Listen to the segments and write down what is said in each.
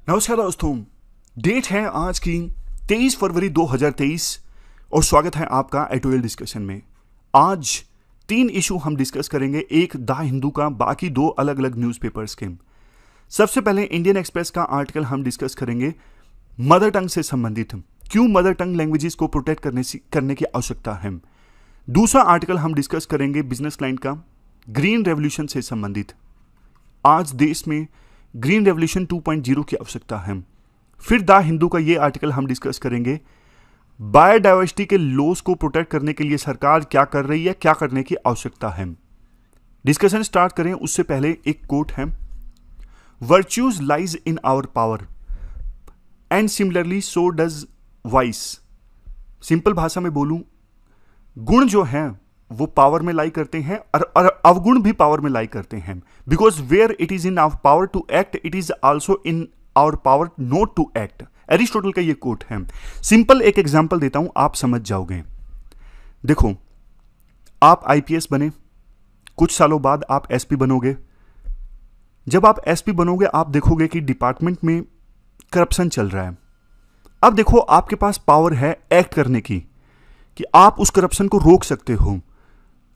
नमस्कार दोस्तों, डेट है आज की 23 फरवरी 2023 और स्वागत है आपका एटोएल डिस्कशन में। आज 3 इशू हम डिस्कस करेंगे, एक द हिंदू का, बाकी 2 अलग अलग न्यूज़पेपर्स के। सबसे पहले इंडियन एक्सप्रेस का आर्टिकल हम डिस्कस करेंगे मदर टंग से संबंधित, क्यों मदर टंग लैंग्वेजेस को प्रोटेक्ट करने की आवश्यकता है। दूसरा आर्टिकल हम डिस्कस करेंगे बिजनेस लाइन का, ग्रीन रेवोल्यूशन से संबंधित, आज देश में ग्रीन रेवोल्यूशन 2.0 की आवश्यकता है। फिर द हिंदू का ये आर्टिकल हम डिस्कस करेंगे बायोडाइवर्सिटी के लॉस को प्रोटेक्ट करने के लिए सरकार क्या कर रही है, क्या करने की आवश्यकता है। डिस्कशन स्टार्ट करें उससे पहले एक कोट है, virtues lies in our power and similarly so does vice. Simple भाषा में बोलूं, गुण जो है वो पावर में लाई करते हैं और अवगुण भी पावर में लाई करते हैं। Because where it is in our power to act, it is also in our power not to act. Aristotle का ये कोट है। सिंपल एक एग्जांपल देता हूं, आप समझ जाओगे। देखो, आप आईपीएस बने, कुछ सालों बाद आप एसपी बनोगे। जब आप एसपी बनोगे आप देखोगे कि डिपार्टमेंट में करप्शन चल रहा है। अब देखो, आपके पास पावर है एक्ट करने की कि आप उस करप्शन को रोक सकते हो।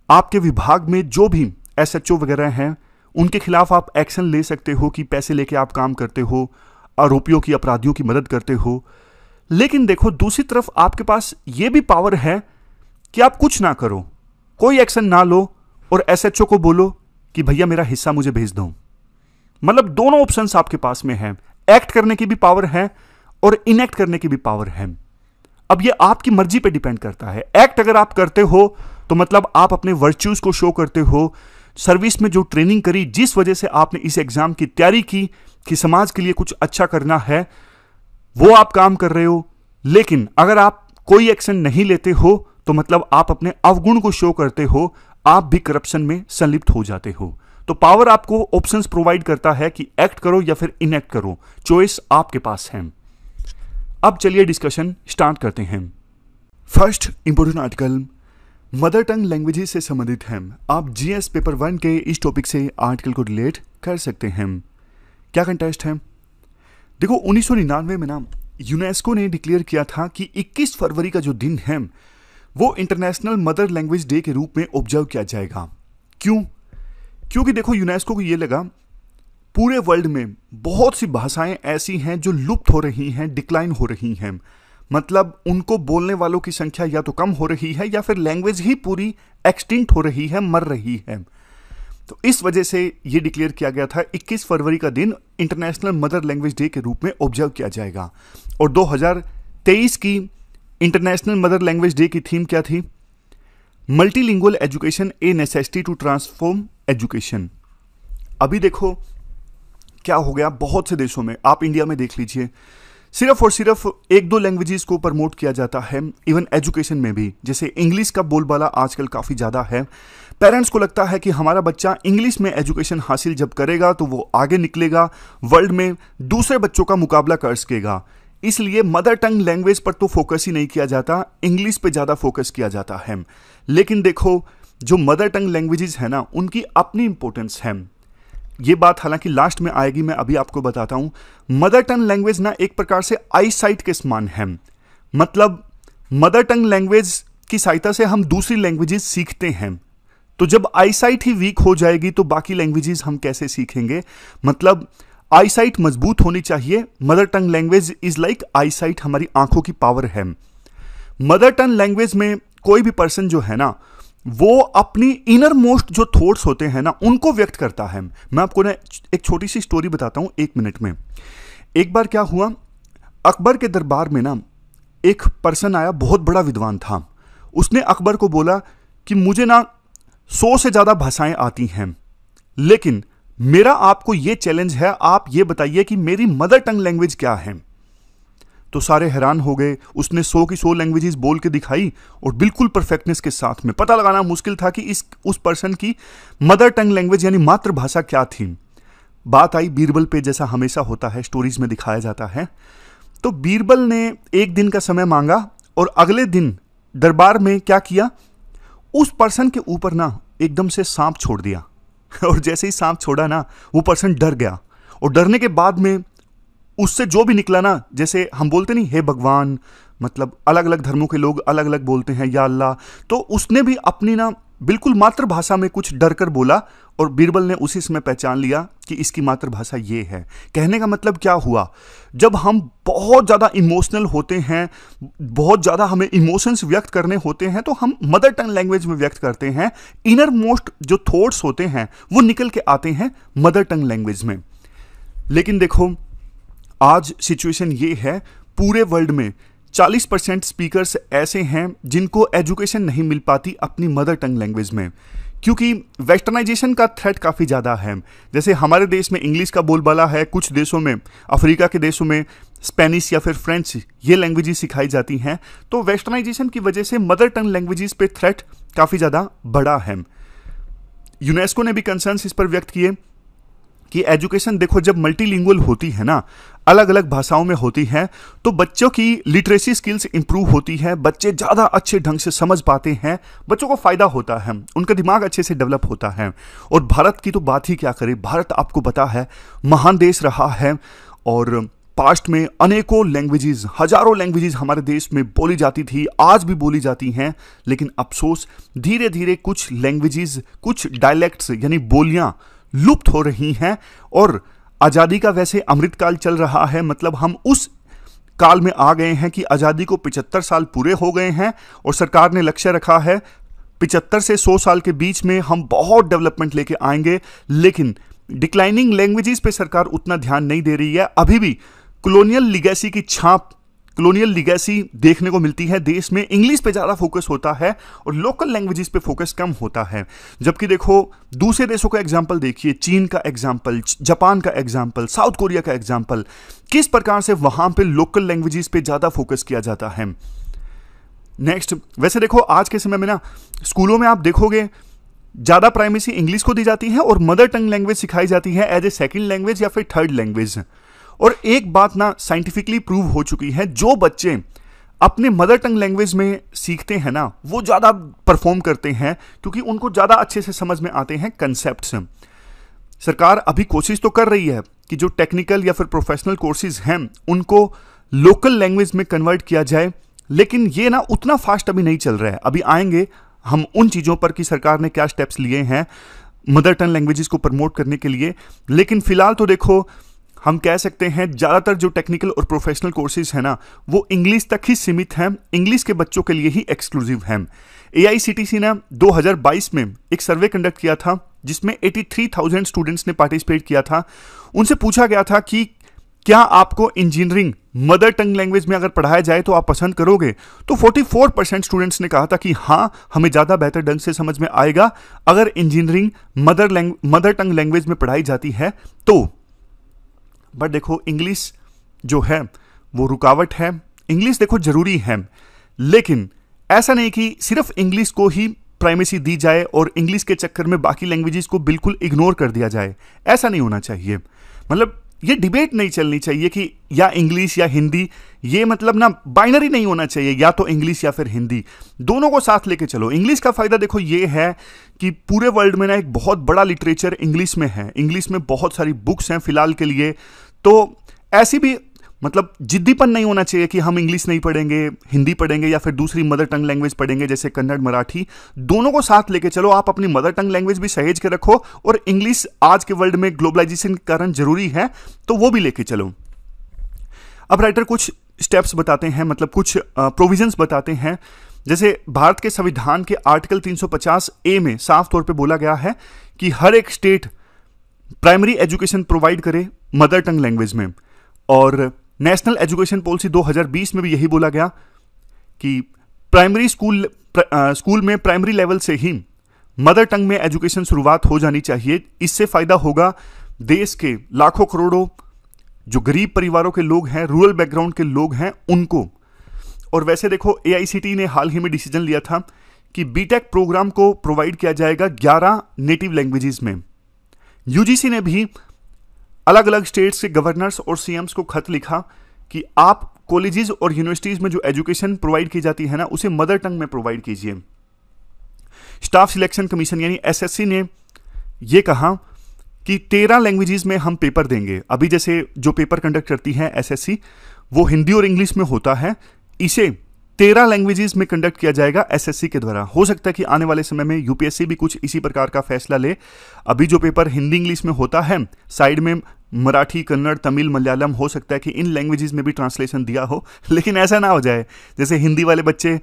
आपके विभाग में जो भी एसएचओ वगैरह हैं उनके खिलाफ आप एक्शन ले सकते हो कि पैसे लेके आप काम करते हो, आरोपियों की, अपराधियों की मदद करते हो। लेकिन देखो, दूसरी तरफ आपके पास यह भी पावर है कि आप कुछ ना करो, कोई एक्शन ना लो और एसएचओ को बोलो कि भैया मेरा हिस्सा मुझे भेज दो। मतलब दोनों ऑप्शंस आपके पास में है, एक्ट करने की भी पावर है और इनएक्ट करने की भी पावर है। अब ये आपकी मर्जी पे डिपेंड करता है। एक्ट अगर आप करते हो तो मतलब आप अपने वर्च्यूज को शो करते हो। सर्विस में जो ट्रेनिंग करी, जिस वजह से आपने इस एग्जाम की तैयारी की कि समाज के लिए कुछ अच्छा करना है, वो आप काम कर रहे हो। लेकिन अगर आप कोई एक्शन नहीं लेते हो तो मतलब आप अपने अवगुण को शो करते हो, आप भी करप्शन में संलिप्त हो जाते हो। तो पावर आपको ऑप्शंस प्रोवाइड करता है कि एक्ट करो या फिर इनएक्ट करो, चॉइस आपके पास है। अब चलिए डिस्कशन स्टार्ट करते हैं। First important article mother tongue languages से संबंधित है। आप जीएस पेपर 1 के इस टॉपिक से आर्टिकल को रिलेट कर सकते हैं। क्या कंटेस्ट है? देखो, 1999 में ना यूनेस्को ने डिक्लेयर किया था कि 21 फरवरी का जो दिन है वो इंटरनेशनल मदर लैंग्वेज डे के रूप में ऑब्जर्व किया जाएगा। क्यों? क्योंकि देखो, यूनेस्को को ये लगा पूरे वर्ल्ड में बहुत सी भाषाएं ऐसी हैं जो लुप्त हो रही हैं, डिक्लाइन हो रही हैं। मतलब उनको बोलने वालों की संख्या या तो कम हो रही है या फिर लैंग्वेज ही पूरी एक्सटिंक्ट हो रही है, मर रही है। तो इस वजह से ये डिक्लेयर किया गया था 21 फरवरी का दिन इंटरनेशनल मदर लैंग्वेज डे के रूप में ऑब्जर्व किया जाएगा। और 2023 की इंटरनेशनल मदर लैंग्वेज डे की थीम क्या थी? Multilingual education, a necessity to transform education. अभी देखो क्या हो गया, बहुत से देशों में, आप इंडिया में देख लीजिए, सिर्फ और सिर्फ 1-2 लैंग्वेजेस को प्रमोट किया जाता है। इवन एजुकेशन में भी, जैसे इंग्लिश का बोलबाला आजकल काफ़ी ज़्यादा है। पेरेंट्स को लगता है कि हमारा बच्चा इंग्लिश में एजुकेशन हासिल जब करेगा तो वो आगे निकलेगा, वर्ल्ड में दूसरे बच्चों का मुकाबला कर सकेगा। इसलिए मदर टंग लैंग्वेज पर तो फोकस ही नहीं किया जाता, इंग्लिश पे ज़्यादा फोकस किया जाता है। लेकिन देखो, जो मदर टंग लैंग्वेजेस है ना, उनकी अपनी इंपॉर्टेंस है। ये बात हालांकि लास्ट में आएगी, मैं अभी आपको बताता हूं। मदर टंग लैंग्वेज ना एक प्रकार से आई साइट के समान है। मतलब मदर टंग लैंग्वेज की सहायता से हम दूसरी लैंग्वेजेस सीखते हैं। तो जब आई साइट ही वीक हो जाएगी तो बाकी लैंग्वेजेस हम कैसे सीखेंगे? मतलब आई साइट मजबूत होनी चाहिए। Mother tongue language is like I site, हमारी आंखों की पावर है। मदर टंग लैंग्वेज में कोई भी पर्सन जो है ना, वो अपनी इनर मोस्ट जो थॉट्स होते हैं ना, उनको व्यक्त करता है। मैं आपको ना एक छोटी सी स्टोरी बताता हूं 1 मिनट में। एक बार क्या हुआ, अकबर के दरबार में ना एक पर्सन आया, बहुत बड़ा विद्वान था। उसने अकबर को बोला कि मुझे ना 100 से ज़्यादा भाषाएं आती हैं, लेकिन मेरा आपको ये चैलेंज है, आप ये बताइए कि मेरी मदर टंग लैंग्वेज क्या है। तो सारे हैरान हो गए। उसने 100 की 100 लैंग्वेजेस बोल के दिखाई और बिल्कुल परफेक्टनेस के साथ में। पता लगाना मुश्किल था कि उस पर्सन की मदर टंग लैंग्वेज यानी मातृभाषा क्या थी। बात आई बीरबल पे, जैसा हमेशा होता है, स्टोरीज में दिखाया जाता है। तो बीरबल ने 1 दिन का समय मांगा और अगले दिन दरबार में क्या किया, उस पर्सन के ऊपर ना एकदम से सांप छोड़ दिया। और जैसे ही सांप छोड़ा ना, वो पर्सन डर गया और डरने के बाद में उससे जो भी निकला ना, जैसे हम बोलते नहीं हे भगवान, मतलब अलग अलग धर्मों के लोग अलग अलग बोलते हैं या अल्लाह, तो उसने भी अपनी ना बिल्कुल मातृभाषा में कुछ डर कर बोला और बीरबल ने उसी समय पहचान लिया कि इसकी मातृभाषा ये है। कहने का मतलब क्या हुआ, जब हम बहुत ज़्यादा इमोशनल होते हैं, बहुत ज़्यादा हमें इमोशंस व्यक्त करने होते हैं, तो हम मदर टंग लैंग्वेज में व्यक्त करते हैं। इनर मोस्ट जो थॉट्स होते हैं वो निकल के आते हैं मदर टंग लैंग्वेज में। लेकिन देखो आज सिचुएशन ये है, पूरे वर्ल्ड में 40% स्पीकर्स ऐसे हैं जिनको एजुकेशन नहीं मिल पाती अपनी मदर टंग लैंग्वेज में, क्योंकि वेस्टर्नाइजेशन का थ्रेट काफ़ी ज़्यादा है। जैसे हमारे देश में इंग्लिश का बोलबाला है, कुछ देशों में, अफ्रीका के देशों में स्पेनिश या फिर फ्रेंच ये लैंग्वेजेस सिखाई जाती हैं। तो वेस्टर्नाइजेशन की वजह से मदर टंग लैंग्वेजेस पे थ्रेट काफ़ी ज़्यादा बड़ा है। यूनेस्को ने भी कंसर्न्स इस पर व्यक्त किए कि एजुकेशन देखो जब मल्टीलिंगुअल होती है ना, अलग अलग भाषाओं में होती है, तो बच्चों की लिटरेसी स्किल्स इंप्रूव होती है, बच्चे ज़्यादा अच्छे ढंग से समझ पाते हैं, बच्चों को फ़ायदा होता है, उनका दिमाग अच्छे से डेवलप होता है। और भारत की तो बात ही क्या करें, भारत आपको पता है महान देश रहा है और पास्ट में अनेकों लैंग्वेजेस, हजारों लैंग्वेजेस हमारे देश में बोली जाती थी, आज भी बोली जाती हैं। लेकिन अफसोस धीरे धीरे कुछ लैंग्वेजेस, कुछ डायलेक्ट्स यानी बोलियां लुप्त हो रही हैं। और आज़ादी का वैसे अमृतकाल चल रहा है, मतलब हम उस काल में आ गए हैं कि आज़ादी को 75 साल पूरे हो गए हैं और सरकार ने लक्ष्य रखा है 75 से 100 साल के बीच में हम बहुत डेवलपमेंट लेके आएंगे। लेकिन डिक्लाइनिंग लैंग्वेजेस पे सरकार उतना ध्यान नहीं दे रही है। अभी भी कॉलोनियल लिगेसी की छाप, कॉलोनियल लिगेसी देखने को मिलती है देश में। इंग्लिश पे ज़्यादा फोकस होता है और लोकल लैंग्वेजेस पे फोकस कम होता है। जबकि देखो दूसरे देशों का एग्जाम्पल देखिए, चीन का एग्जाम्पल, जापान का एग्जाम्पल, साउथ कोरिया का एग्जाम्पल, किस प्रकार से वहाँ पे लोकल लैंग्वेजेस पे ज़्यादा फोकस किया जाता है। नेक्स्ट, वैसे देखो आज के समय में ना स्कूलों में आप देखोगे ज़्यादा प्राइमेसी इंग्लिश को दी जाती है और मदर टंग लैंग्वेज सिखाई जाती है एज ए सेकेंड लैंग्वेज या फिर थर्ड लैंग्वेज। और एक बात ना साइंटिफिकली प्रूव हो चुकी है, जो बच्चे अपने मदर टंग लैंग्वेज में सीखते हैं ना वो ज़्यादा परफॉर्म करते हैं, क्योंकि उनको ज़्यादा अच्छे से समझ में आते हैं कंसेप्ट्स। सरकार अभी कोशिश तो कर रही है कि जो टेक्निकल या फिर प्रोफेशनल कोर्सेज हैं उनको लोकल लैंग्वेज में कन्वर्ट किया जाए, लेकिन ये ना उतना फास्ट अभी नहीं चल रहा है। अभी आएंगे हम उन चीज़ों पर कि सरकार ने क्या स्टेप्स लिए हैं मदर टंग लैंग्वेजेस को प्रमोट करने के लिए। लेकिन फिलहाल तो देखो हम कह सकते हैं ज़्यादातर जो टेक्निकल और प्रोफेशनल कोर्सेज हैं ना वो इंग्लिश तक ही सीमित हैं, इंग्लिश के बच्चों के लिए ही एक्सक्लूसिव हैं। AICTC ने 2022 में एक सर्वे कंडक्ट किया था जिसमें 83,000 स्टूडेंट्स ने पार्टिसिपेट किया था। उनसे पूछा गया था कि क्या आपको इंजीनियरिंग मदर टंग लैंग्वेज में अगर पढ़ाया जाए तो आप पसंद करोगे। तो 44% स्टूडेंट्स ने कहा था कि हाँ हमें ज़्यादा बेहतर ढंग से समझ में आएगा अगर इंजीनियरिंग मदर टंग लैंग्वेज में पढ़ाई जाती है तो। बट देखो इंग्लिश जो है वो रुकावट है। इंग्लिश देखो जरूरी है, लेकिन ऐसा नहीं कि सिर्फ इंग्लिश को ही प्राइमेसी दी जाए और इंग्लिश के चक्कर में बाकी लैंग्वेजेस को बिल्कुल इग्नोर कर दिया जाए। ऐसा नहीं होना चाहिए। मतलब ये डिबेट नहीं चलनी चाहिए कि या इंग्लिश या हिंदी, ये मतलब ना बाइनरी नहीं होना चाहिए, या तो इंग्लिश या फिर हिंदी, दोनों को साथ लेके चलो। इंग्लिश का फायदा देखो ये है कि पूरे वर्ल्ड में ना एक बहुत बड़ा लिटरेचर इंग्लिश में है, इंग्लिश में बहुत सारी बुक्स हैं फिलहाल के लिए। तो ऐसी भी मतलब जिद्दीपन नहीं होना चाहिए कि हम इंग्लिश नहीं पढ़ेंगे, हिंदी पढ़ेंगे या फिर दूसरी मदर टंग लैंग्वेज पढ़ेंगे जैसे कन्नड़, मराठी, दोनों को साथ लेके चलो। आप अपनी मदर टंग लैंग्वेज भी सहेज के रखो और इंग्लिश आज के वर्ल्ड में ग्लोबलाइजेशन के कारण जरूरी है तो वो भी लेके चलो। अब राइटर कुछ स्टेप्स बताते हैं, मतलब कुछ प्रोविजंस बताते हैं। जैसे भारत के संविधान के आर्टिकल 350A में साफ तौर पर बोला गया है कि हर एक स्टेट प्राइमरी एजुकेशन प्रोवाइड करे मदर टंग लैंग्वेज में। और नेशनल एजुकेशन पॉलिसी 2020 में भी यही बोला गया कि प्राइमरी स्कूल में प्राइमरी लेवल से ही मदर टंग में एजुकेशन शुरुआत हो जानी चाहिए। इससे फायदा होगा देश के लाखों करोड़ों जो गरीब परिवारों के लोग हैं, रूरल बैकग्राउंड के लोग हैं, उनको। और वैसे देखो AICTE ने हाल ही में डिसीजन लिया था कि BTech प्रोग्राम को प्रोवाइड किया जाएगा 11 नेटिव लैंग्वेजेस में। UGC ने भी अलग अलग स्टेट्स के गवर्नर्स और CMs को खत लिखा कि आप कॉलेजेस और यूनिवर्सिटीज में जो एजुकेशन प्रोवाइड की जाती है ना उसे मदर टंग में प्रोवाइड कीजिए। स्टाफ सिलेक्शन कमीशन यानी SSC ने यह कहा कि 13 लैंग्वेजेस में हम पेपर देंगे। अभी जैसे जो पेपर कंडक्ट करती है एसएससी, वो हिंदी और इंग्लिश में होता है, इसे 13 लैंग्वेजेस में कंडक्ट किया जाएगा एसएससी के द्वारा। हो सकता है कि आने वाले समय में यूपीएससी भी कुछ इसी प्रकार का फैसला ले। अभी जो पेपर हिंदी इंग्लिश में होता है, साइड में मराठी, कन्नड़, तमिल, मलयालम, हो सकता है कि इन लैंग्वेजेस में भी ट्रांसलेशन दिया हो। लेकिन ऐसा ना हो जाए जैसे हिंदी वाले बच्चे,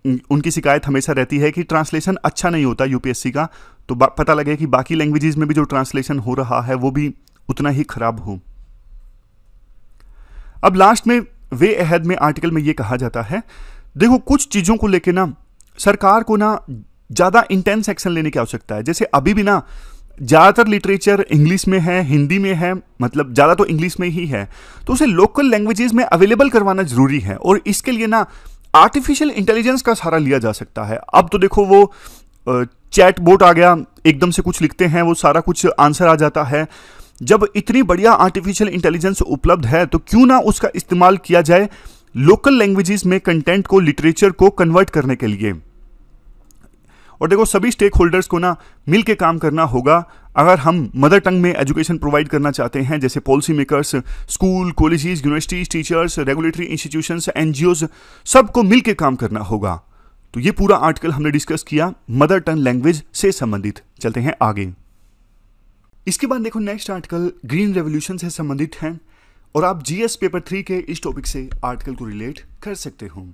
उनकी शिकायत हमेशा रहती है कि ट्रांसलेशन अच्छा नहीं होता यूपीएससी का, तो पता लगे कि बाकी लैंग्वेजेस में भी जो ट्रांसलेशन हो रहा है वो भी उतना ही खराब हो। अब लास्ट में वे अहेड में आर्टिकल में ये कहा जाता है, देखो कुछ चीज़ों को लेके ना सरकार को ना ज़्यादा इंटेंस एक्शन लेने की आवश्यकता है। जैसे अभी भी ना ज़्यादातर लिटरेचर इंग्लिश में है, हिंदी में है, मतलब ज़्यादा तो इंग्लिश में ही है, तो उसे लोकल लैंग्वेजेस में अवेलेबल करवाना जरूरी है। और इसके लिए ना आर्टिफिशियल इंटेलिजेंस का सहारा लिया जा सकता है। अब तो देखो वो चैट बोट आ गया, एकदम से कुछ लिखते हैं वो सारा कुछ आंसर आ जाता है। जब इतनी बढ़िया आर्टिफिशियल इंटेलिजेंस उपलब्ध है तो क्यों ना उसका इस्तेमाल किया जाए लोकल लैंग्वेजेस में कंटेंट को, लिटरेचर को कन्वर्ट करने के लिए। और देखो सभी स्टेक होल्डर्स को ना मिल के काम करना होगा अगर हम मदर टंग में एजुकेशन प्रोवाइड करना चाहते हैं, जैसे policy makers, school, colleges, universities, teachers, regulatory institutions, NGOs, सबको मिल के काम करना होगा। तो ये पूरा आर्टिकल हमने डिस्कस किया मदर टंग लैंग्वेज से संबंधित। चलते हैं आगे। इसके बाद देखो नेक्स्ट आर्टिकल ग्रीन रेवोल्यूशन से संबंधित है और आप जीएस पेपर 3 के इस टॉपिक से आर्टिकल को रिलेट कर सकते हो।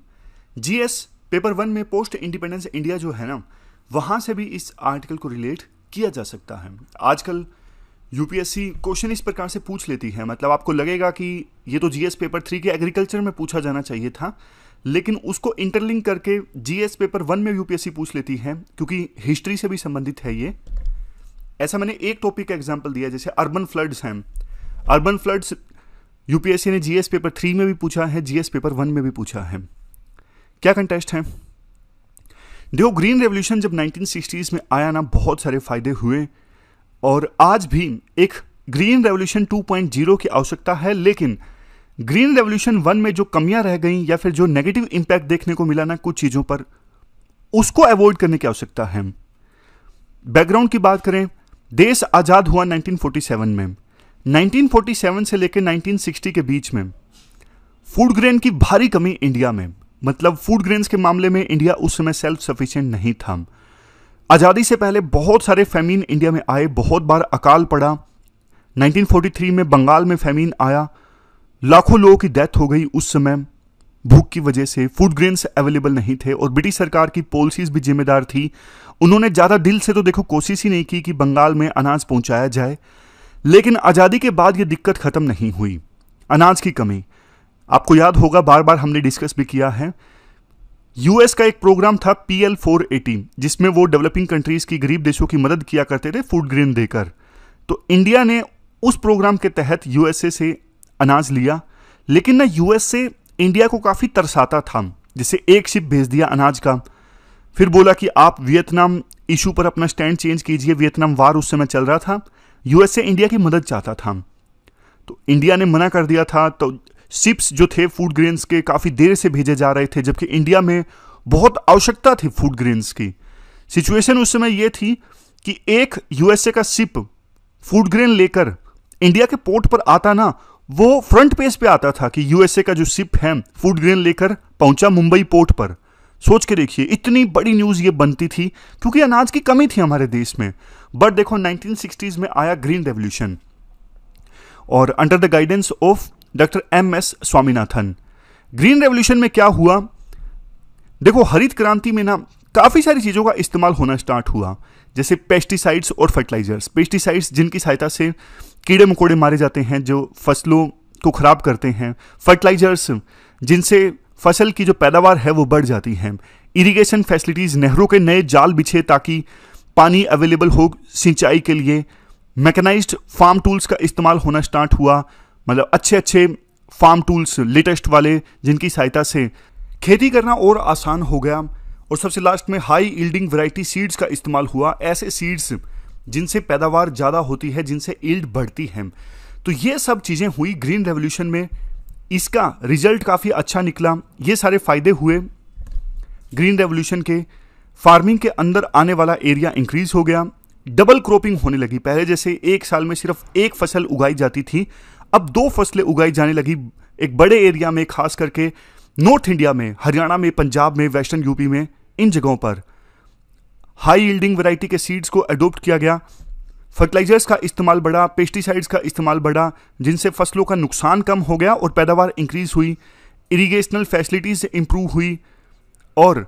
जीएस पेपर 1 में पोस्ट इंडिपेंडेंस इंडिया जो है ना, वहां से भी इस आर्टिकल को रिलेट किया जा सकता है। आजकल यूपीएससी क्वेश्चन इस प्रकार से पूछ लेती है, मतलब आपको लगेगा कि ये तो जीएस पेपर 3 के एग्रीकल्चर में पूछा जाना चाहिए था, लेकिन उसको इंटरलिंक करके जीएस पेपर 1 में यूपीएससी पूछ लेती है क्योंकि हिस्ट्री से भी संबंधित है ये। ऐसा मैंने एक टॉपिक का एग्जांपल दिया, जैसे अर्बन फ्लड्स हैं। अर्बन फ्लड्स यूपीएससी ने जीएस पेपर 3 में भी पूछा है, जीएस पेपर 1 में भी पूछा है। क्या कंटेस्ट है? देखो ग्रीन रेवोल्यूशन जब 1960s में आया ना, बहुत सारे फायदे हुए और आज भी एक ग्रीन रेवोल्यूशन 2.0 की आवश्यकता है। लेकिन ग्रीन रेवोल्यूशन 1 में जो कमियां रह गई या फिर जो नेगेटिव इंपैक्ट देखने को मिला ना कुछ चीजों पर, उसको अवॉइड करने की आवश्यकता है। बैकग्राउंड की बात करें, देश आजाद हुआ 1947 में। 1947 से लेकर 1960 के बीच में फूड ग्रेन की भारी कमी इंडिया में, मतलब फूड ग्रेन्स के मामले में इंडिया उस समय सेल्फ सफिशिएंट नहीं था। आज़ादी से पहले बहुत सारे फैमीन इंडिया में आए, बहुत बार अकाल पड़ा। 1943 में बंगाल में फैमीन आया, लाखों लोगों की डेथ हो गई उस समय भूख की वजह से। फूड ग्रेन्स अवेलेबल नहीं थे और ब्रिटिश सरकार की पॉलिसीज भी जिम्मेदार थी। उन्होंने ज़्यादा दिल से तो देखो कोशिश ही नहीं की कि बंगाल में अनाज पहुंचाया जाए। लेकिन आज़ादी के बाद ये दिक्कत ख़त्म नहीं हुई, अनाज की कमी। आपको याद होगा, बार बार हमने डिस्कस भी किया है, यूएस का एक प्रोग्राम था PL 480, जिसमें वो डेवलपिंग कंट्रीज की, गरीब देशों की मदद किया करते थे फूड ग्रेन देकर। तो इंडिया ने उस प्रोग्राम के तहत यूएसए से अनाज लिया, लेकिन ना यूएसए इंडिया को काफ़ी तरसाता था। जैसे एक शिप भेज दिया अनाज का, फिर बोला कि आप वियतनाम इशू पर अपना स्टैंड चेंज कीजिए। वियतनाम वार उस समय चल रहा था, यूएसए इंडिया की मदद चाहता था, तो इंडिया ने मना कर दिया था। तो शिप्स जो थे फूड ग्रेन्स के काफ़ी देर से भेजे जा रहे थे, जबकि इंडिया में बहुत आवश्यकता थी फूड ग्रेन्स की। सिचुएशन उस समय यह थी कि एक यूएसए का शिप फूड ग्रेन लेकर इंडिया के पोर्ट पर आता ना, वो फ्रंट पेज पे आता था कि यूएसए का जो शिप है फूड ग्रेन लेकर पहुंचा मुंबई पोर्ट पर। सोच के देखिए, इतनी बड़ी न्यूज़ ये बनती थी क्योंकि अनाज की कमी थी हमारे देश में। बट देखो 1960s में आया ग्रीन रेवोल्यूशन और under the guidance of doctor MS Swaminathan. Green revolution में क्या हुआ, देखो हरित क्रांति में ना काफ़ी सारी चीज़ों का इस्तेमाल होना स्टार्ट हुआ, जैसे पेस्टिसाइड्स और फर्टिलाइजर्स। पेस्टिसाइड्स जिनकी सहायता से कीड़े मकोड़े मारे जाते हैं जो फसलों को खराब करते हैं, फर्टिलाइजर्स जिनसे फसल की जो पैदावार है वो बढ़ जाती है, इरिगेशन फैसिलिटीज़, नहरों के नए जाल बिछे ताकि पानी अवेलेबल हो सिंचाई के लिए, मैकेनाइज्ड फार्म टूल्स का इस्तेमाल होना स्टार्ट हुआ, मतलब अच्छे अच्छे फार्म टूल्स लेटेस्ट वाले जिनकी सहायता से खेती करना और आसान हो गया। और सबसे लास्ट में हाई यील्डिंग वैरायटी सीड्स का इस्तेमाल हुआ, ऐसे सीड्स जिनसे पैदावार ज़्यादा होती है, जिनसे यील्ड बढ़ती है। तो ये सब चीज़ें हुई ग्रीन रेवोल्यूशन में, इसका रिजल्ट काफ़ी अच्छा निकला। ये सारे फायदे हुए ग्रीन रेवोल्यूशन के। फार्मिंग के अंदर आने वाला एरिया इंक्रीज हो गया, डबल क्रॉपिंग होने लगी। पहले जैसे एक साल में सिर्फ एक फसल उगाई जाती थी, अब 2 फसलें उगाई जाने लगी एक बड़े एरिया में, खास करके नॉर्थ इंडिया में, हरियाणा में, पंजाब में, वेस्टर्न यूपी में। इन जगहों पर हाई यील्डिंग वैरायटी के सीड्स को अडोप्ट किया गया, फर्टिलाइजर्स का इस्तेमाल बढ़ा, पेस्टिसाइड्स का इस्तेमाल बढ़ा, जिनसे फसलों का नुकसान कम हो गया और पैदावार इंक्रीज हुई, इरिगेशनल फैसिलिटीज इंप्रूव हुई और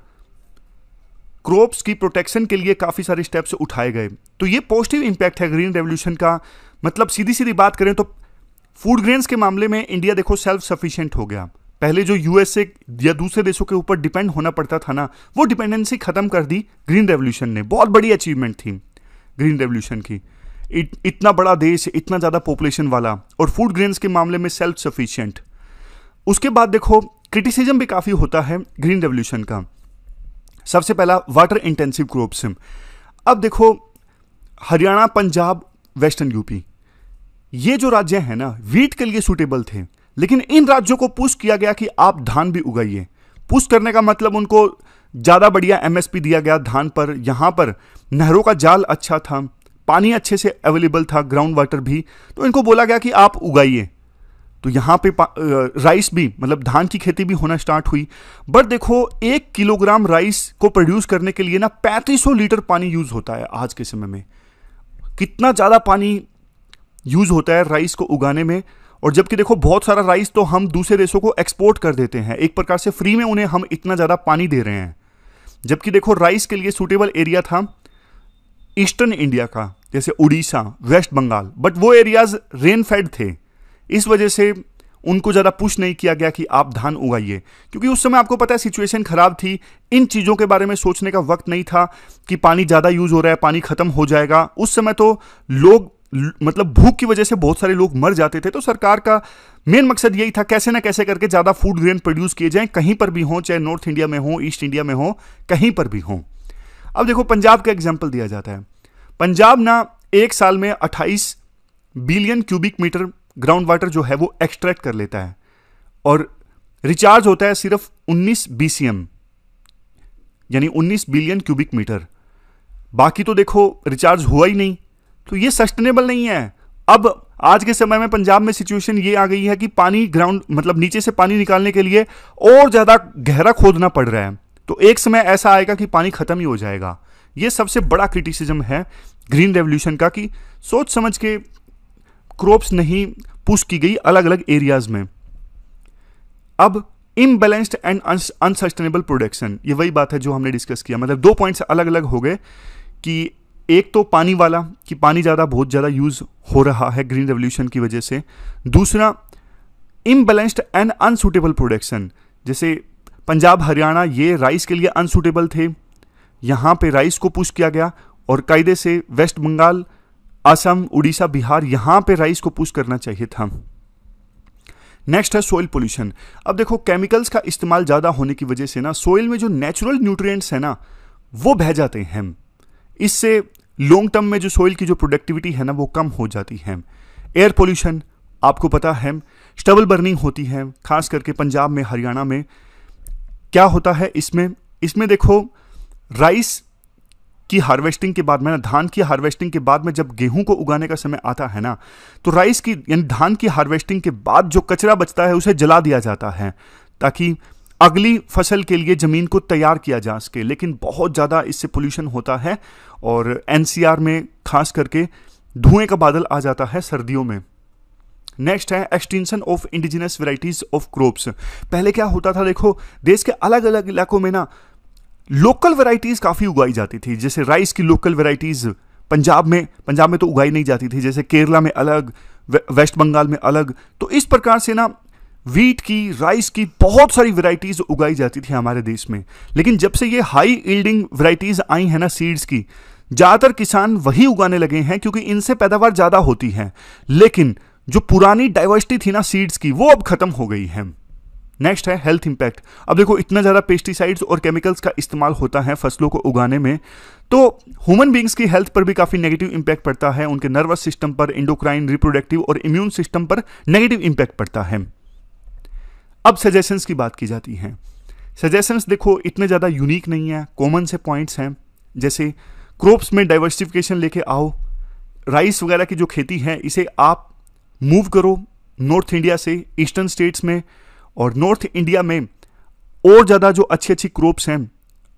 क्रॉप्स की प्रोटेक्शन के लिए काफ़ी सारे स्टेप्स उठाए गए। तो ये पॉजिटिव इंपैक्ट है ग्रीन रेवोल्यूशन का। मतलब सीधी सीधी बात करें तो फूड ग्रेन्स के मामले में इंडिया देखो सेल्फ सफिशिएंट हो गया। पहले जो यूएसए या दूसरे देशों के ऊपर डिपेंड होना पड़ता था ना, वो डिपेंडेंसी खत्म कर दी ग्रीन रेवोल्यूशन ने। बहुत बड़ी अचीवमेंट थी ग्रीन रेवोल्यूशन की। इतना बड़ा देश, इतना ज़्यादा पॉपुलेशन वाला, और फूड ग्रेन्स के मामले में सेल्फ सफिशिएंट। उसके बाद देखो क्रिटिसिज्म भी काफ़ी होता है ग्रीन रेवोल्यूशन का। सबसे पहला वाटर इंटेंसिव क्रॉप्स। अब देखो हरियाणा, पंजाब, वेस्टर्न यूपी, ये जो राज्य हैं ना, वीट के लिए सूटेबल थे, लेकिन इन राज्यों को पुश किया गया कि आप धान भी उगाइए। पुश करने का मतलब उनको ज़्यादा बढ़िया एमएसपी दिया गया धान पर। यहाँ पर नहरों का जाल अच्छा था, पानी अच्छे से अवेलेबल था, ग्राउंड वाटर भी, तो इनको बोला गया कि आप उगाइए। तो यहाँ पे राइस भी, मतलब धान की खेती भी होना स्टार्ट हुई। बट देखो 1 किलोग्राम राइस को प्रोड्यूस करने के लिए ना 3500 लीटर पानी यूज होता है आज के समय में। कितना ज़्यादा पानी यूज होता है राइस को उगाने में। और जबकि देखो बहुत सारा राइस तो हम दूसरे देशों को एक्सपोर्ट कर देते हैं, एक प्रकार से फ्री में उन्हें हम इतना ज़्यादा पानी दे रहे हैं। जबकि देखो राइस के लिए सूटेबल एरिया था ईस्टर्न इंडिया का, जैसे उड़ीसा, वेस्ट बंगाल, बट वो एरियाज रेन फेड थे, इस वजह से उनको ज़्यादा पुश नहीं किया गया कि आप धान उगाइए, क्योंकि उस समय आपको पता है सिचुएशन खराब थी। इन चीज़ों के बारे में सोचने का वक्त नहीं था कि पानी ज़्यादा यूज हो रहा है, पानी खत्म हो जाएगा। उस समय तो लोग, मतलब भूख की वजह से बहुत सारे लोग मर जाते थे। तो सरकार का मेन मकसद यही था कैसे ना कैसे करके ज़्यादा फूड ग्रेन प्रोड्यूस किए जाएं, कहीं पर भी हो, चाहे नॉर्थ इंडिया में हो, ईस्ट इंडिया में हो, कहीं पर भी हो। अब देखो पंजाब का एग्जाम्पल दिया जाता है। पंजाब ना एक साल में 28 billion cubic metre ground water जो है वो एक्सट्रैक्ट कर लेता है, और रिचार्ज होता है सिर्फ 19 BCM, यानी 19 बिलियन क्यूबिक मीटर। बाकी तो देखो रिचार्ज हुआ ही नहीं। तो ये सस्टेनेबल नहीं है। अब आज के समय में पंजाब में सिचुएशन ये आ गई है कि पानी ग्राउंड, मतलब नीचे से पानी निकालने के लिए और ज़्यादा गहरा खोदना पड़ रहा है। तो एक समय ऐसा आएगा कि पानी खत्म ही हो जाएगा। ये सबसे बड़ा क्रिटिसिज्म है ग्रीन रेवोल्यूशन का कि सोच समझ के क्रॉप्स नहीं पुश की गई अलग अलग एरियाज में। अब इम्बैलेंस्ड एंड अनसस्टेनेबल प्रोडक्शन, ये वही बात है जो हमने डिस्कस किया। मतलब 2 पॉइंट्स अलग अलग हो गए कि एक तो पानी वाला, कि पानी बहुत ज़्यादा यूज हो रहा है ग्रीन रेवोल्यूशन की वजह से। दूसरा इम्बैलेंस्ड एंड अनसूटेबल प्रोडक्शन, जैसे पंजाब, हरियाणा, ये राइस के लिए अनसूटेबल थे, यहाँ पे राइस को पुश किया गया, और कायदे से वेस्ट बंगाल, असम, उड़ीसा, बिहार, यहां पे राइस को पुश करना चाहिए था। नेक्स्ट है सोइल पोल्यूशन। अब देखो केमिकल्स का इस्तेमाल ज़्यादा होने की वजह से ना सोइल में जो नेचुरल न्यूट्रिएंट्स है ना वो बह जाते हैं। इससे लॉन्ग टर्म में जो सोइल की जो प्रोडक्टिविटी है ना वो कम हो जाती है। एयर पोल्यूशन, आपको पता है स्टबल बर्निंग होती है, खास करके पंजाब में, हरियाणा में। क्या होता है इसमें देखो राइस की हार्वेस्टिंग के बाद में ना, धान की हार्वेस्टिंग के बाद में जब गेहूं को उगाने का समय आता है ना, तो राइस की यानी धान की हार्वेस्टिंग के बाद जो कचरा बचता है उसे जला दिया जाता है ताकि अगली फसल के लिए जमीन को तैयार किया जा सके। लेकिन बहुत ज़्यादा इससे पोल्यूशन होता है, और एनसीआर में खास करके धुएं का बादल आ जाता है सर्दियों में। नेक्स्ट है extension of indigenous varieties of crops. पहले क्या होता था, देखो देश के अलग अलग इलाकों में ना लोकल वैरायटीज काफ़ी उगाई जाती थी। जैसे राइस की लोकल वैरायटीज पंजाब में तो उगाई नहीं जाती थी, जैसे केरला में अलग, वेस्ट बंगाल में अलग। तो इस प्रकार से ना वीट की, राइस की बहुत सारी वैरायटीज उगाई जाती थी हमारे देश में। लेकिन जब से ये हाई यील्डिंग वैरायटीज आई है ना सीड्स की, ज़्यादातर किसान वही उगाने लगे हैं क्योंकि इनसे पैदावार ज़्यादा होती है। लेकिन जो पुरानी डाइवर्सिटी थी ना सीड्स की, वो अब खत्म हो गई है। नेक्स्ट है हेल्थ इंपैक्ट। अब देखो इतना ज़्यादा पेस्टिसाइड्स और केमिकल्स का इस्तेमाल होता है फसलों को उगाने में, तो ह्यूमन बींग्स की हेल्थ पर भी काफ़ी नेगेटिव इंपैक्ट पड़ता है। उनके नर्वस सिस्टम पर, एंडोक्राइन, रिप्रोडक्टिव और इम्यून सिस्टम पर नेगेटिव इंपैक्ट पड़ता है। अब सजेशंस की बात की जाती है। सजेशंस देखो इतने ज़्यादा यूनिक नहीं है, कॉमन से पॉइंट्स हैं। जैसे क्रॉप्स में डाइवर्सिफिकेशन लेके आओ। राइस वगैरह की जो खेती है इसे आप मूव करो नॉर्थ इंडिया से ईस्टर्न स्टेट्स में, और नॉर्थ इंडिया में और ज़्यादा जो अच्छी अच्छी क्रॉप्स हैं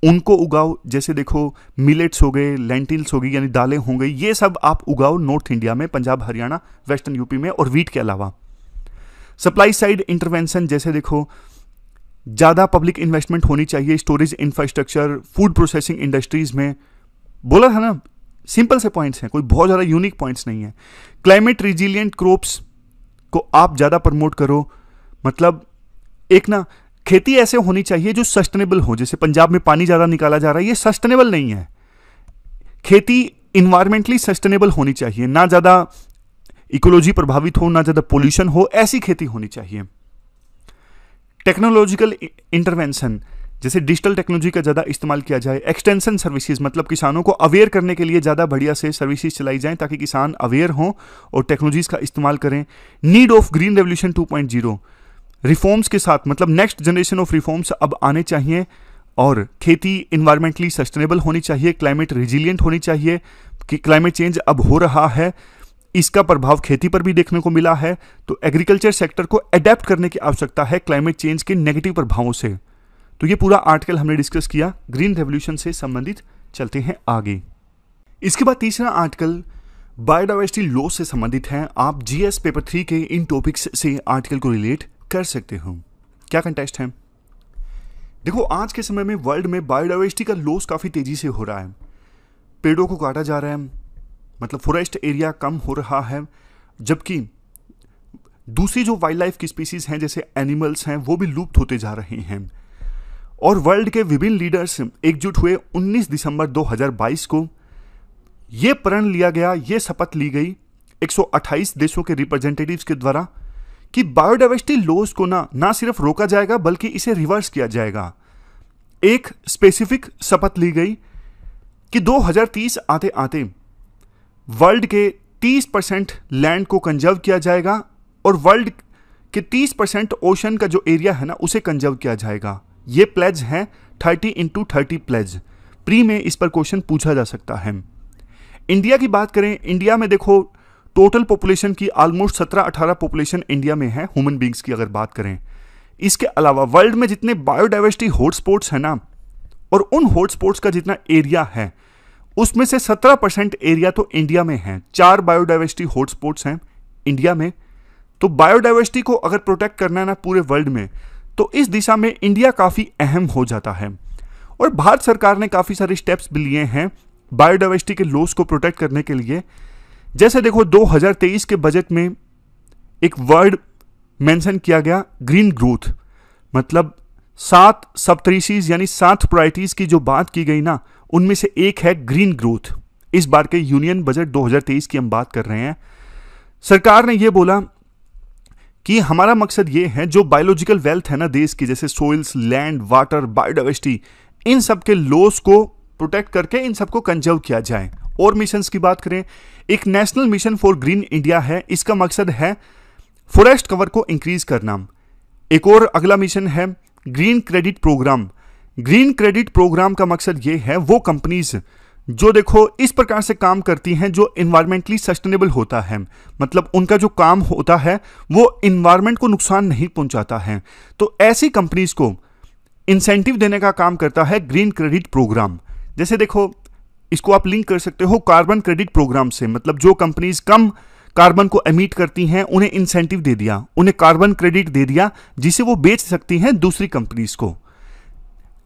उनको उगाओ। जैसे देखो मिलेट्स हो गए, लेंटिल्स हो गई यानी दालें हो गई, ये सब आप उगाओ नॉर्थ इंडिया में, पंजाब, हरियाणा, वेस्टर्न यूपी में, और वीट के अलावा। सप्लाई साइड इंटरवेंशन, जैसे देखो ज़्यादा पब्लिक इन्वेस्टमेंट होनी चाहिए storage infrastructure, food processing industries में। बोला था ना, सिंपल से पॉइंट्स हैं, कोई बहुत ज़्यादा यूनिक पॉइंट्स नहीं है। क्लाइमेट रिजिलियंट क्रॉप्स को आप ज़्यादा प्रमोट करो। मतलब एक ना खेती ऐसे होनी चाहिए जो सस्टेनेबल हो। जैसे पंजाब में पानी ज़्यादा निकाला जा रहा है, ये सस्टेनेबल नहीं है। खेती इन्वायरमेंटली सस्टेनेबल होनी चाहिए, ना ज़्यादा इकोलॉजी प्रभावित हो, ना ज़्यादा पोल्यूशन हो, ऐसी खेती होनी चाहिए। टेक्नोलॉजिकल इंटरवेंशन, जैसे डिजिटल टेक्नोलॉजी का ज़्यादा इस्तेमाल किया जाए। एक्सटेंशन सर्विसेज, मतलब किसानों को अवेयर करने के लिए ज़्यादा बढ़िया से सर्विसेज चलाई जाएं ताकि किसान अवेयर हों और टेक्नोलॉजीज़ का इस्तेमाल करें। Need of green revolution 2.0, reforms के साथ, मतलब नेक्स्ट जनरेशन ऑफ रिफॉर्म्स अब आने चाहिए, और खेती इन्वायरमेंटली सस्टेनेबल होनी चाहिए, क्लाइमेट रिजिलियंट होनी चाहिए। कि क्लाइमेट चेंज अब हो रहा है, इसका प्रभाव खेती पर भी देखने को मिला है, तो एग्रीकल्चर सेक्टर को अडेप्ट करने की आवश्यकता है क्लाइमेट चेंज के नेगेटिव प्रभावों से। तो ये पूरा आर्टिकल हमने डिस्कस किया ग्रीन रेवोल्यूशन से संबंधित। चलते हैं आगे। इसके बाद तीसरा आर्टिकल बायोडाइवर्सिटी लॉ से संबंधित है। आप जीएस पेपर 3 के इन टॉपिक्स से आर्टिकल को रिलेट कर सकते हो। क्या कंटेस्ट है? देखो, आज के समय में वर्ल्ड में बायोडाइवर्सिटी का लॉस काफ़ी तेजी से हो रहा है। पेड़ों को काटा जा रहा है, मतलब फॉरेस्ट एरिया कम हो रहा है, जबकि दूसरी जो वाइल्ड लाइफ की स्पीसीज हैं जैसे एनिमल्स हैं वो भी लुप्त होते जा रहे हैं। और वर्ल्ड के विभिन्न लीडर्स एकजुट हुए 19 दिसंबर 2022 को यह प्रण लिया गया, यह शपथ ली गई 128 देशों के रिप्रेजेंटेटिव्स के द्वारा कि बायोडाइवर्सिटी लॉस को ना सिर्फ रोका जाएगा बल्कि इसे रिवर्स किया जाएगा। एक स्पेसिफिक शपथ ली गई कि 2030 आते आते वर्ल्ड के 30% लैंड को कंजर्व किया जाएगा और वर्ल्ड के 30% ओशन का जो एरिया है ना उसे कंजर्व किया जाएगा। ये प्लेज है 30x30 प्लेज। प्री में इस पर क्वेश्चन पूछा जा सकता है। इंडिया की बात करें, इंडिया में देखो टोटल पॉपुलेशन की ऑलमोस्ट 17-18 पॉपुलेशन इंडिया में है, ह्यूमन बींग्स की अगर बात करें। इसके अलावा वर्ल्ड में जितने बायोडाइवर्सिटी हॉटस्पॉट्स हैं ना, और उन हॉटस्पॉट्स का जितना एरिया है उसमें से 17% एरिया तो इंडिया में है। 4 बायोडाइवर्सिटी हॉटस्पॉट्स हैं इंडिया में। तो बायोडाइवर्सिटी को अगर प्रोटेक्ट करना है ना पूरे वर्ल्ड में, तो इस दिशा में इंडिया काफ़ी अहम हो जाता है। और भारत सरकार ने काफ़ी सारे स्टेप्स भी लिए हैं बायोडाइवर्सिटी के लॉस को प्रोटेक्ट करने के लिए। जैसे देखो 2023 के बजट में एक वर्ड मेंशन किया गया, ग्रीन ग्रोथ। मतलब 7 सबस्पीशीज यानी 7 प्रायोरिटीज की जो बात की गई ना, उनमें से एक है ग्रीन ग्रोथ। इस बार के यूनियन बजट 2023 की हम बात कर रहे हैं। सरकार ने यह बोला कि हमारा मकसद ये है जो बायोलॉजिकल वेल्थ है ना देश की, जैसे सोइल्स, लैंड, वाटर, बायोडाइवर्सिटी, इन सब के लॉस को प्रोटेक्ट करके इन सबको कंजर्व किया जाए। और मिशंस की बात करें, एक national mission for green India है। इसका मकसद है फॉरेस्ट कवर को इंक्रीज करना। एक और अगला मिशन है green credit programme. Green credit programme का मकसद ये है वो कंपनीज जो देखो इस प्रकार से काम करती हैं जो इन्वायरमेंटली सस्टेनेबल होता है, मतलब उनका जो काम होता है वो इन्वायरमेंट को नुकसान नहीं पहुंचाता है, तो ऐसी कंपनीज को इंसेंटिव देने का काम करता है ग्रीन क्रेडिट प्रोग्राम। जैसे देखो इसको आप लिंक कर सकते हो कार्बन क्रेडिट प्रोग्राम से, मतलब जो कंपनीज कम कार्बन को एमिट करती हैं उन्हें इंसेंटिव दे दिया, उन्हें कार्बन क्रेडिट दे दिया जिसे वो बेच सकती हैं दूसरी कंपनीज को।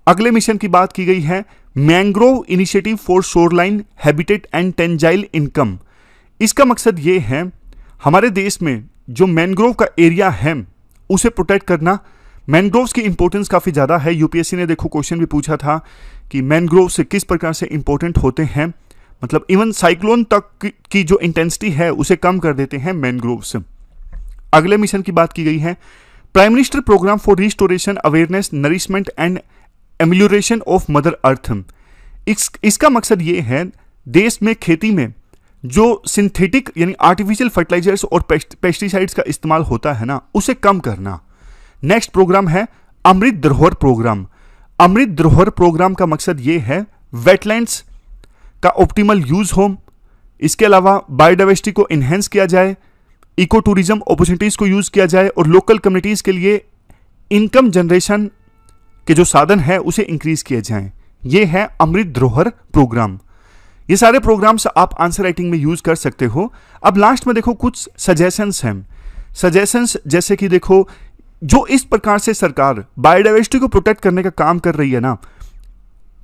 अगले मिशन की बात की गई है mangrove initiative for shoreline habitat and tensile income. इसका मकसद ये है हमारे देश में जो मैंग्रोव का एरिया है उसे प्रोटेक्ट करना। मैंग्रोव्स की इंपॉर्टेंस काफ़ी ज़्यादा है। यूपीएससी ने देखो क्वेश्चन भी पूछा था कि मैंग्रोव से किस प्रकार से इंपॉर्टेंट होते हैं, मतलब इवन साइक्लोन तक की जो इंटेंसिटी है उसे कम कर देते हैं मैंग्रोव्स। अगले मिशन की बात की गई है prime minister programme for restoration awareness nourishment and amelioration of mother earth. इसका मकसद ये है देश में खेती में जो सिंथेटिक यानी आर्टिफिशियल फर्टिलाइजर्स और पेस्टिसाइड्स का इस्तेमाल होता है ना उसे कम करना। नेक्स्ट प्रोग्राम है अमृत धरोहर प्रोग्राम। अमृत धरोहर प्रोग्राम का मकसद ये है वेटलैंड्स का ऑप्टिमल यूज हो, इसके अलावा बायोडाइवर्सिटी को इन्हेंस किया जाए, इको टूरिज्म अपॉर्चुनिटीज को यूज किया जाए और लोकल कम्युनिटीज के लिए इनकम जनरेशन के जो साधन है उसे इंक्रीज किए जाएं। ये है अमृत धरोहर प्रोग्राम। ये सारे प्रोग्राम्स आप आंसर राइटिंग में यूज कर सकते हो। अब लास्ट में देखो कुछ सजेशंस हैं। सजेशंस जैसे कि देखो, जो इस प्रकार से सरकार बायोडाइवर्सिटी को प्रोटेक्ट करने का काम कर रही है ना,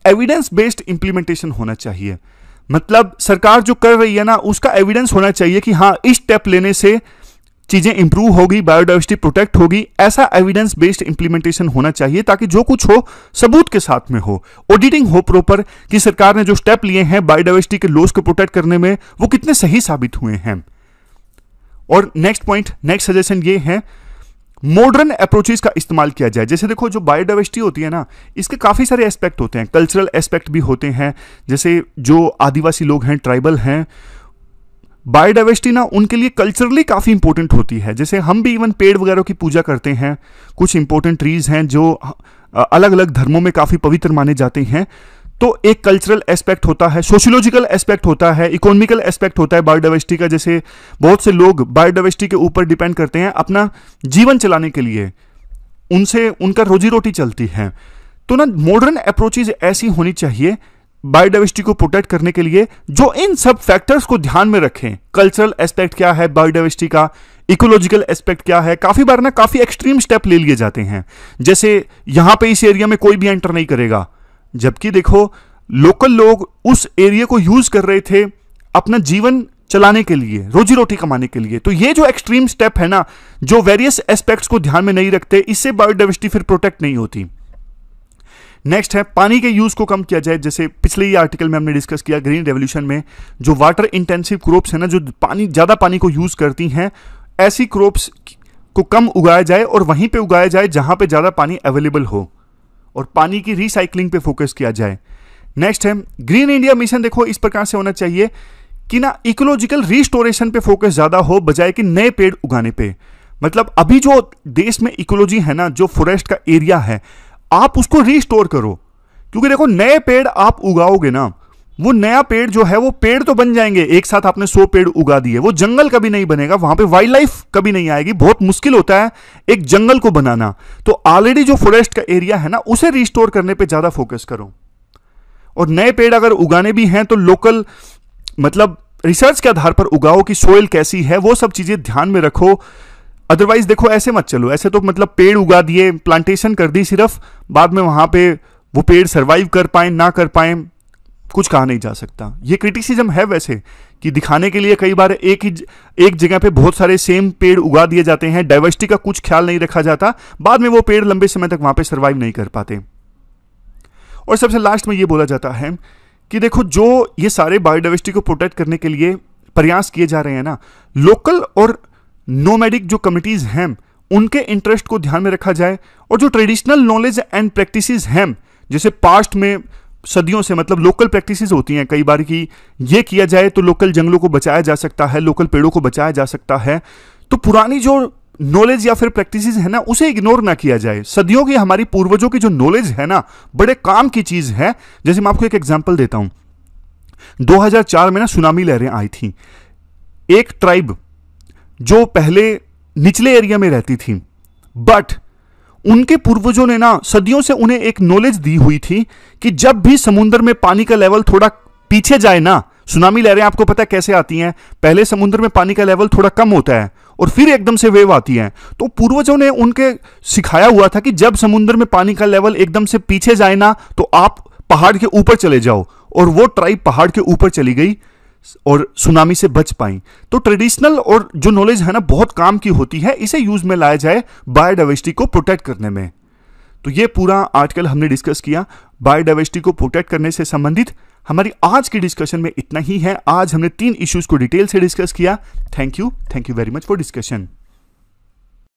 एविडेंस बेस्ड इंप्लीमेंटेशन होना चाहिए। मतलब सरकार जो कर रही है ना, उसका एविडेंस होना चाहिए कि हाँ, इस स्टेप लेने से चीजें इंप्रूव होगी, बायोडाइवर्सिटी प्रोटेक्ट होगी। ऐसा एविडेंस बेस्ड इंप्लीमेंटेशन होना चाहिए ताकि जो कुछ हो सबूत के साथ में हो, ऑडिटिंग हो प्रॉपर कि सरकार ने जो स्टेप लिए हैं बायोडाइवर्सिटी के लॉस को प्रोटेक्ट करने में वो कितने सही साबित हुए हैं। और नेक्स्ट पॉइंट, नेक्स्ट सजेशन ये है, मॉडर्न अप्रोचेस का इस्तेमाल किया जाए। जैसे देखो, जो बायोडाइवर्सिटी होती है ना, इसके काफी सारे एस्पेक्ट होते हैं, कल्चरल एस्पेक्ट भी होते हैं। जैसे जो आदिवासी लोग हैं, ट्राइबल हैं, बायोडाइवर्सिटी ना उनके लिए कल्चरली काफी इंपॉर्टेंट होती है। जैसे हम भी इवन पेड़ वगैरह की पूजा करते हैं, कुछ इंपॉर्टेंट ट्रीज हैं जो अलग अलग धर्मों में काफी पवित्र माने जाते हैं। तो एक कल्चरल एस्पेक्ट होता है, सोशियोलॉजिकल एस्पेक्ट होता है, इकोनॉमिकल एस्पेक्ट होता है बायोडाइवर्सिटी का। जैसे बहुत से लोग बायोडाइवर्सिटी के ऊपर डिपेंड करते हैं अपना जीवन चलाने के लिए, उनसे उनका रोजी रोटी चलती है। तो ना मॉडर्न अप्रोचेज ऐसी होनी चाहिए बायोडाइवर्सिटी को प्रोटेक्ट करने के लिए जो इन सब फैक्टर्स को ध्यान में रखें। कल्चरल एस्पेक्ट क्या है बायोडाइवर्सिटी का, इकोलॉजिकल एस्पेक्ट क्या है। काफी बार ना काफी एक्सट्रीम स्टेप ले लिए जाते हैं, जैसे यहां पे इस एरिया में कोई भी एंटर नहीं करेगा, जबकि देखो लोकल लोग उस एरिया को यूज कर रहे थे अपना जीवन चलाने के लिए, रोजी रोटी कमाने के लिए। तो ये जो एक्सट्रीम स्टेप है ना, जो वेरियस एस्पेक्ट्स को ध्यान में नहीं रखते, इससे बायोडाइवर्सिटी फिर प्रोटेक्ट नहीं होती। नेक्स्ट है, पानी के यूज को कम किया जाए। जैसे पिछले ही आर्टिकल में हमने डिस्कस किया, ग्रीन रेवोल्यूशन में जो वाटर इंटेंसिव क्रॉप्स है ना, जो ज्यादा पानी को यूज करती हैं, ऐसी क्रॉप्स को कम उगाया जाए और वहीं पे उगाया जाए जहां पे ज्यादा पानी अवेलेबल हो, और पानी की रिसाइकलिंग पे फोकस किया जाए। नेक्स्ट है, ग्रीन इंडिया मिशन देखो इस प्रकार से होना चाहिए कि ना इकोलॉजिकल रिस्टोरेशन पे फोकस ज्यादा हो बजाय कि नए पेड़ उगाने पे। मतलब अभी जो देश में इकोलॉजी है ना, जो फॉरेस्ट का एरिया है, आप उसको रिस्टोर करो। क्योंकि देखो नए पेड़ आप उगाओगे ना, वो नया पेड़ जो है वो पेड़ तो बन जाएंगे, एक साथ आपने 100 पेड़ उगा दिए, वो जंगल कभी नहीं बनेगा, वहां पे वाइल्ड लाइफ कभी नहीं आएगी। बहुत मुश्किल होता है एक जंगल को बनाना। तो ऑलरेडी जो फॉरेस्ट का एरिया है ना, उसे रिस्टोर करने पे ज्यादा फोकस करो। और नए पेड़ अगर उगाने भी हैं तो लोकल मतलब रिसर्च के आधार पर उगाओ कि सोइल कैसी है, वो सब चीजें ध्यान में रखो। अदरवाइज देखो ऐसे मत चलो, ऐसे तो मतलब पेड़ उगा दिए, प्लांटेशन कर दी सिर्फ, बाद में वहां पे वो पेड़ सर्वाइव कर पाए ना कर पाए, कुछ कहा नहीं जा सकता। ये क्रिटिसिज्म है वैसे कि दिखाने के लिए कई बार एक जगह पे बहुत सारे सेम पेड़ उगा दिए जाते हैं, डाइवर्सिटी का कुछ ख्याल नहीं रखा जाता, बाद में वो पेड़ लंबे समय तक वहां पे सर्वाइव नहीं कर पाते। और सबसे लास्ट में ये बोला जाता है कि देखो जो ये सारे बायोडाइवर्सिटी को प्रोटेक्ट करने के लिए प्रयास किए जा रहे हैं ना, लोकल और नोमैडिक जो कम्युनिटीज हैं उनके इंटरेस्ट को ध्यान में रखा जाए। और जो ट्रेडिशनल नॉलेज एंड प्रैक्टिसेस हैं, जैसे पास्ट में सदियों से मतलब लोकल प्रैक्टिसेस होती हैं कई बार कि ये किया जाए तो लोकल जंगलों को बचाया जा सकता है, लोकल पेड़ों को बचाया जा सकता है। तो पुरानी जो नॉलेज या फिर प्रैक्टिसेस है ना, उसे इग्नोर ना किया जाए। सदियों की हमारी पूर्वजों की जो नॉलेज है ना, बड़े काम की चीज है। जैसे मैं आपको एक एग्जांपल देता हूं, 2004 में ना सुनामी लहरें आई थी। एक ट्राइब जो पहले निचले एरिया में रहती थी, बट उनके पूर्वजों ने ना सदियों से उन्हें एक नॉलेज दी हुई थी कि जब भी समुद्र में पानी का लेवल थोड़ा पीछे जाए ना, सुनामी लहरें आपको पता है कैसे आती हैं, पहले समुद्र में पानी का लेवल थोड़ा कम होता है और फिर एकदम से वेव आती है। तो पूर्वजों ने उनके सिखाया हुआ था कि जब समुद्र में पानी का लेवल एकदम से पीछे जाए ना, तो आप पहाड़ के ऊपर चले जाओ। और वो ट्राइब पहाड़ के ऊपर चली गई और सुनामी से बच पाई। तो ट्रेडिशनल और जो नॉलेज है ना, बहुत काम की होती है, इसे यूज में लाया जाए बायोडाइवर्सिटी को प्रोटेक्ट करने में। तो ये पूरा आर्टिकल हमने डिस्कस किया बायोडाइवर्सिटी को प्रोटेक्ट करने से संबंधित। हमारी आज की डिस्कशन में इतना ही है। आज हमने 3 इश्यूज को डिटेल से डिस्कस किया। Thank you very much for discussion.